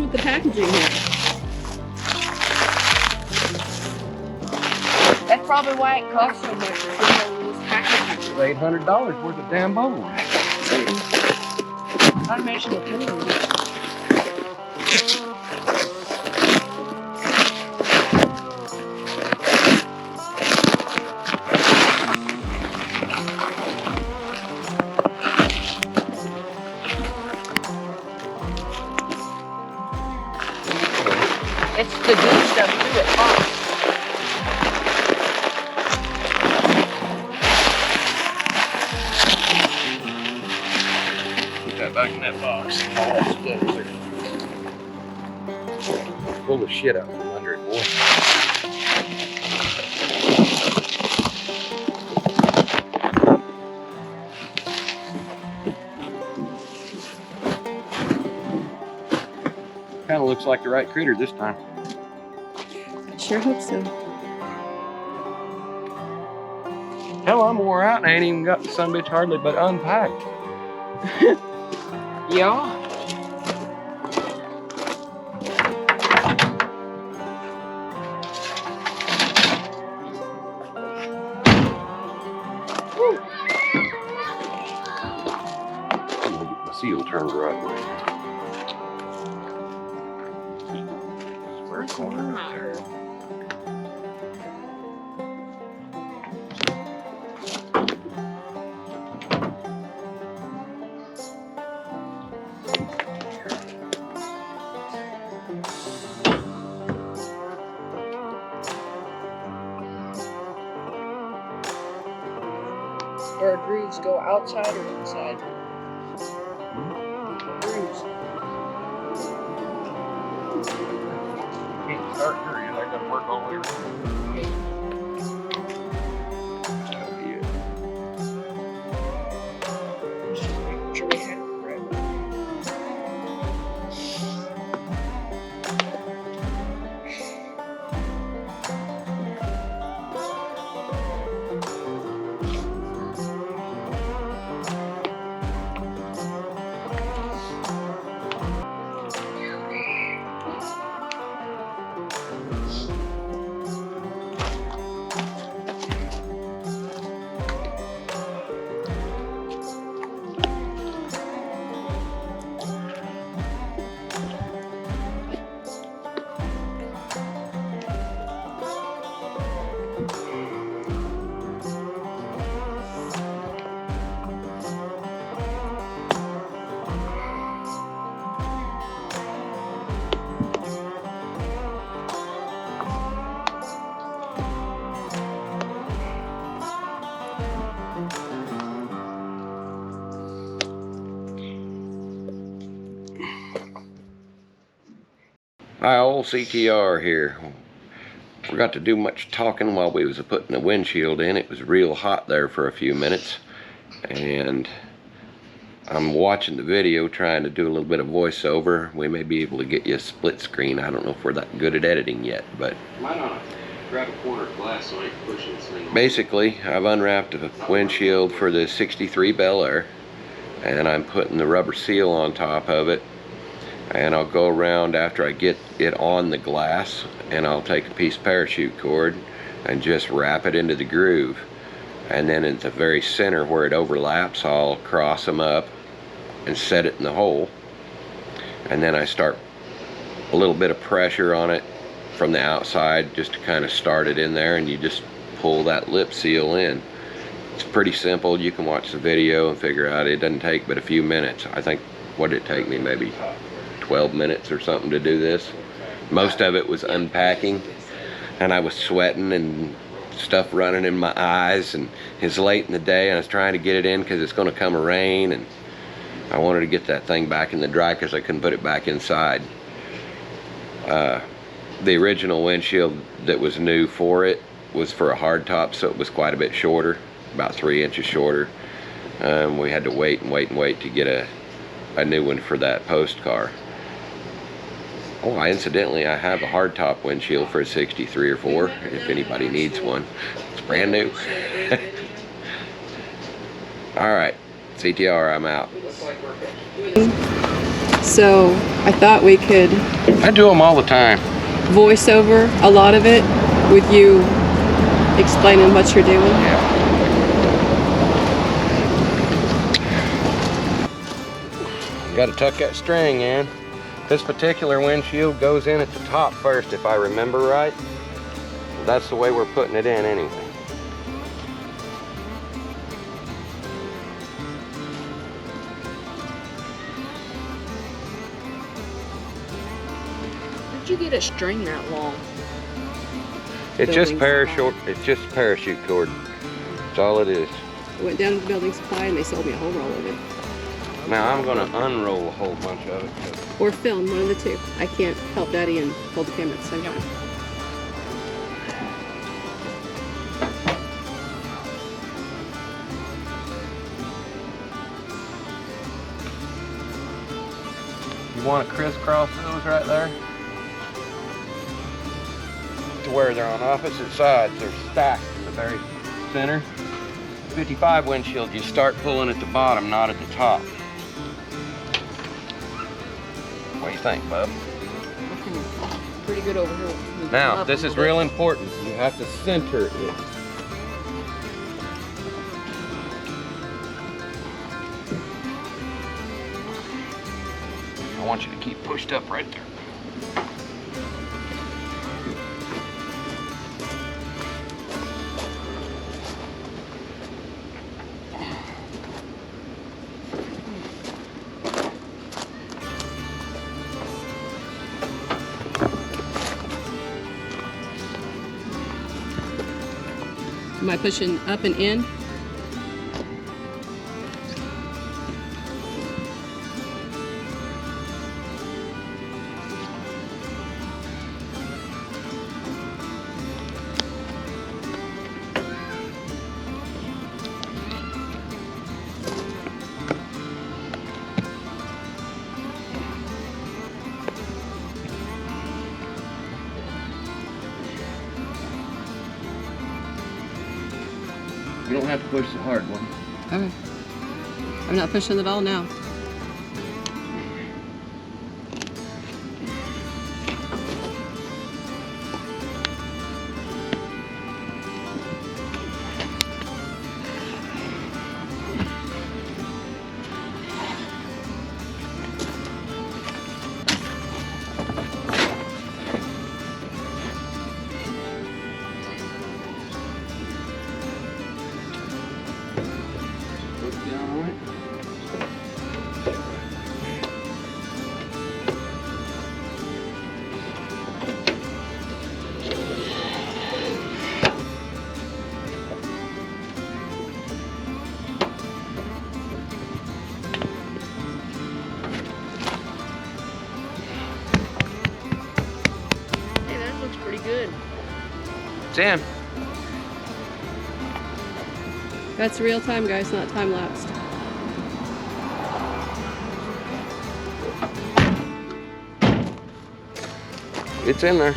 with the packaging here. That's probably why it costs so much. It's $800 worth of damn bubble wrap. Not to mention the food. It's the good stuff too that pops. Put that back in that box. All that stuff there. Pull the shit out from under it, boy. Kind of looks like the right critter this time. I sure hope so. Hell, I'm wore out and I ain't even got the sumbitch hardly but unpacked. Yeah. I'm gonna get my seal turned the right way. Square corner right there. Or grooves go outside or inside? Grooves. Can't start here yet. I gotta work all the way around. That'll be it. Just making sure we had it right. Hi, old CTR here. Forgot to do much talking while we was putting the windshield in. It was real hot there for a few minutes, and I'm watching the video trying to do a little bit of voiceover. We may be able to get you a split screen. I don't know if we're that good at editing yet, but Why not grab a corner of glass so I ain't pushing this thing? basically I've unwrapped a windshield for the 63 Belair, and I'm putting the rubber seal on top of it. And I'll go around after I get it on the glass, and I'll take a piece of parachute cord and just wrap it into the groove. And then at the very center where it overlaps, I'll cross them up and set it in the hole. And then I start a little bit of pressure on it from the outside just to kind of start it in there, and you just pull that lip seal in. It's pretty simple. You can watch the video and figure out it doesn't take but a few minutes. I think, what did it take me, maybe 12 minutes or something to do this. Most of it was unpacking, and I was sweating and stuff running in my eyes, and it's late in the day and I was trying to get it in because it's going to come a rain, and I wanted to get that thing back in the dry because I couldn't put it back inside. The original windshield that was new for it was for a hard top, so it was quite a bit shorter, about 3 inches shorter. We had to wait and wait and wait to get a new one for that post car. Oh, incidentally, I have a hardtop windshield for a 63 or 4, if anybody needs one. It's brand new. Alright, CTR, I'm out. So I thought we could I do them all the time. voice over a lot of it with you explaining what you're doing. Yeah. You gotta tuck that string in. This particular windshield goes in at the top first, if I remember right. That's the way we're putting it in anyway. Where'd you get a string that long? It's just Building parachute cord. That's all it is. I went down to Building Supply and they sold me a whole roll of it. Now I'm gonna unroll a whole bunch of it. Or film, one of the two. I can't help Daddy and hold the camera at the same time. You want to crisscross those right there? To where they're on opposite sides. They're stacked in the very center. 55 windshield, you start pulling at the bottom, not at the top. What do you think, bub? Looking pretty good over here. Move Now, up this a is little real important. You have to center it. I want you to keep pushed up right there. Am I pushing up and in? You don't have to push the hard one. Okay. I'm not pushing at all now. Look down on it. Hey, that looks pretty good. It's in. That's real time, guys, not time lapsed. It's in there.